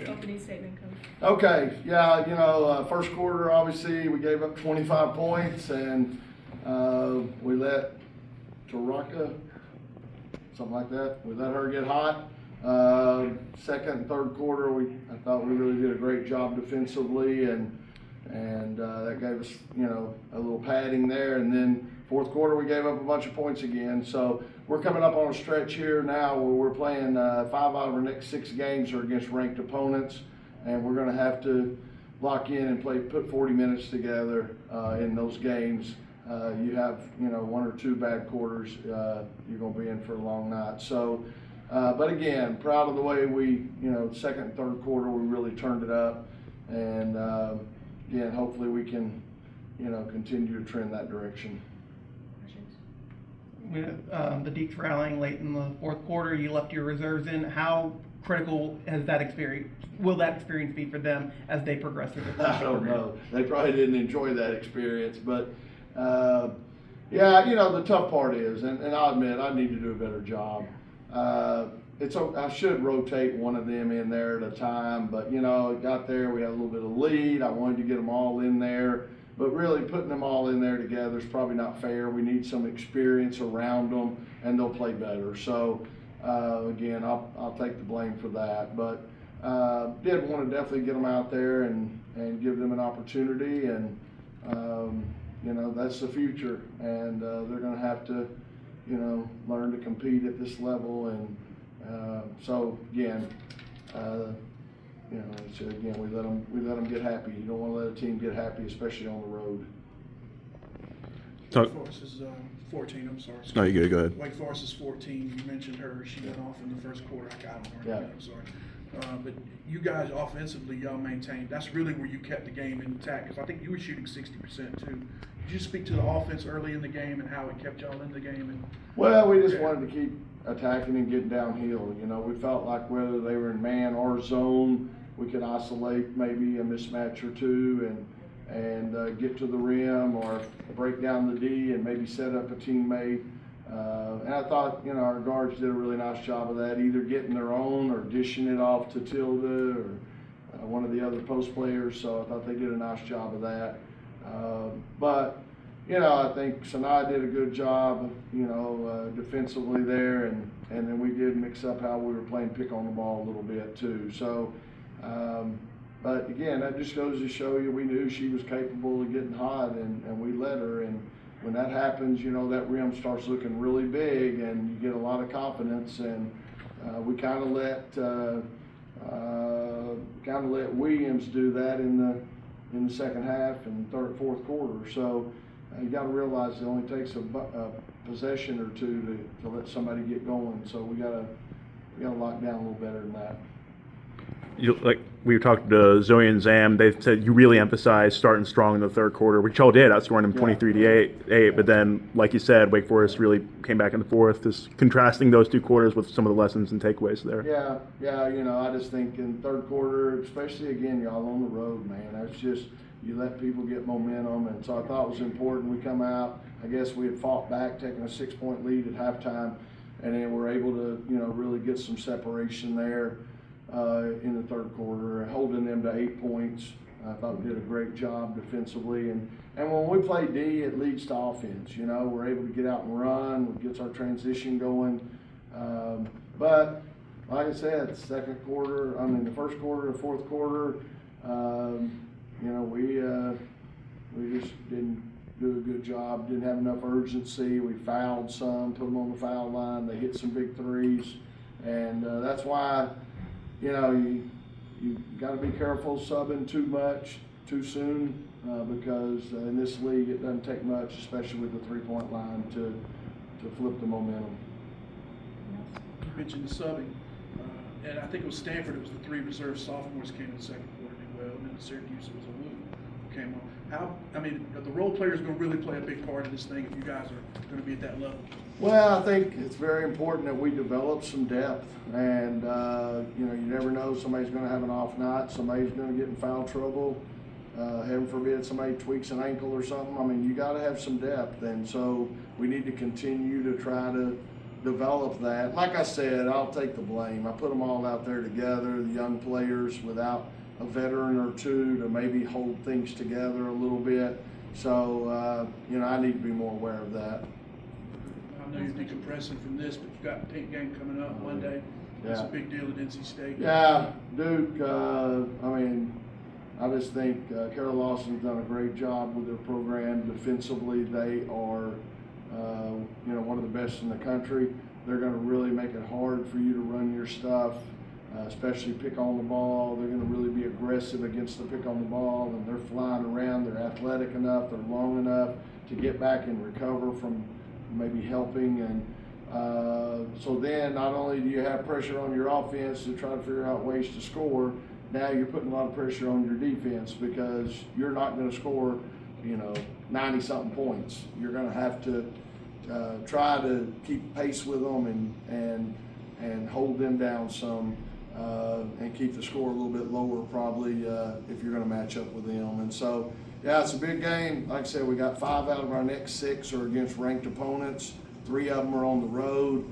Opening statement, Coach. Okay, yeah, first quarter, obviously, we gave up 25 points, and we let Taraka, something like that, we let her get hot. Second and third quarter, I thought we really did a great job defensively, and that gave us, a little padding there. And then fourth quarter, we gave up a bunch of points again. So we're coming up on a stretch here now where we're playing 5 out of our next 6 games are against ranked opponents, and we're going to have to lock in and put 40 minutes together in those games. You have, 1 or 2 bad quarters, you're going to be in for a long night. So, but again, proud of the way we, second and third quarter, we really turned it up. And again, hopefully we can, continue to trend that direction. With the Deeks rallying late in the fourth quarter, you left your reserves in. How critical has that experience? Will that experience be for them as they progress through the I don't know. They probably didn't enjoy that experience, but yeah, the tough part is, and I'll admit I need to do a better job. I should rotate one of them in there at a time, but it got there, we had a little bit of lead. I wanted to get them all in there, but really putting them all in there together is probably not fair. We need some experience around them, and they'll play better. So again, I'll take the blame for that, but did want to definitely get them out there and give them an opportunity, and that's the future, and they're going to have to learn to compete at this level. And so again, we let them get happy. You don't want to let a team get happy, especially on the road. Wake Forest is 14. I'm sorry. No, you're good. Go ahead. Wake Forest is 14. You mentioned her. She went off in the first quarter. I don't know her name. I'm sorry. But you guys offensively, y'all maintained. That's really where you kept the game intact. Because I think you were shooting 60% too. Did you speak to the offense early in the game and how it kept y'all in the game? Well, we just wanted to keep attacking and getting downhill. We felt like whether they were in man or zone, we could isolate maybe a mismatch or two and get to the rim or break down the D and maybe set up a teammate. And I thought, our guards did a really nice job of that, either getting their own or dishing it off to Tilda or one of the other post players. So I thought they did a nice job of that. But I think Sanaa did a good job, defensively there, and then we did mix up how we were playing pick on the ball a little bit too. So, but again, that just goes to show you we knew she was capable of getting hot, and we let her. And when that happens, that rim starts looking really big, and you get a lot of confidence. And we kind of let Williams do that in the second half and fourth quarter. So you got to realize it only takes a possession or two to let somebody get going. So we got to lock down a little better than that. Like we talked to Zoe and Zam, they said you really emphasized starting strong in the third quarter, which y'all did. Outscoring them 23-8. But then, like you said, Wake Forest really came back in the fourth. Just contrasting those 2 quarters with some of the lessons and takeaways there. Yeah. I just think in third quarter, especially again, y'all on the road, man. That's just you let people get momentum, and so I thought it was important. We come out. I guess we had fought back, taking a 6-point lead at halftime, and then we're able to really get some separation there. In the third quarter, holding them to 8 points. I thought we did a great job defensively, and when we play D, it leads to offense. We're able to get out and run, it gets our transition going. But like I said, the first quarter, the fourth quarter, we just didn't do a good job. Didn't have enough urgency. We fouled some, put them on the foul line. They hit some big threes, and that's why. You got to be careful subbing too much too soon because in this league it doesn't take much, especially with the 3-point line, to flip the momentum. You mentioned the subbing, and I think it was Stanford. It was the 3 reserve sophomores came in the second quarter did well, and then Syracuse it was a Luke who came on. Are the role players going to really play a big part in this thing if you guys are going to be at that level? Well, I think it's very important that we develop some depth, and you never know, somebody's going to have an off night, somebody's going to get in foul trouble, heaven forbid somebody tweaks an ankle or something. You got to have some depth, and so we need to continue to try to develop that. Like I said, I'll take the blame. I put them all out there together, the young players, without a veteran or two to maybe hold things together a little bit. So, I need to be more aware of that. I know you're decompressing from this, but you got a pink game coming up Monday. It's a Yeah. big deal at NC State. Yeah, Duke, I just think Carol Lawson's done a great job with their program. Defensively, they are, one of the best in the country. They're going to really make it hard for you to run your stuff, especially pick on the ball. They're going to really be aggressive against the pick on the ball, and they're flying around. They're athletic enough. They're long enough to get back and recover from maybe helping. And so then not only do you have pressure on your offense to try to figure out ways to score, now you're putting a lot of pressure on your defense because you're not going to score, 90-something points. You're going to have to try to keep pace with them and hold them down some and keep the score a little bit lower probably if you're going to match up with them. And so, yeah, it's a big game. Like I said, we got 5 out of our next 6 are against ranked opponents. 3 of them are on the road.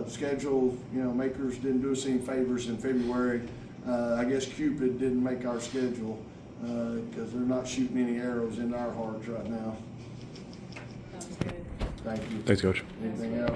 Schedule, makers didn't do us any favors in February. I guess Cupid didn't make our schedule because they're not shooting any arrows in our hearts right now. Sounds good. Thank you. Thanks, Coach. Anything else?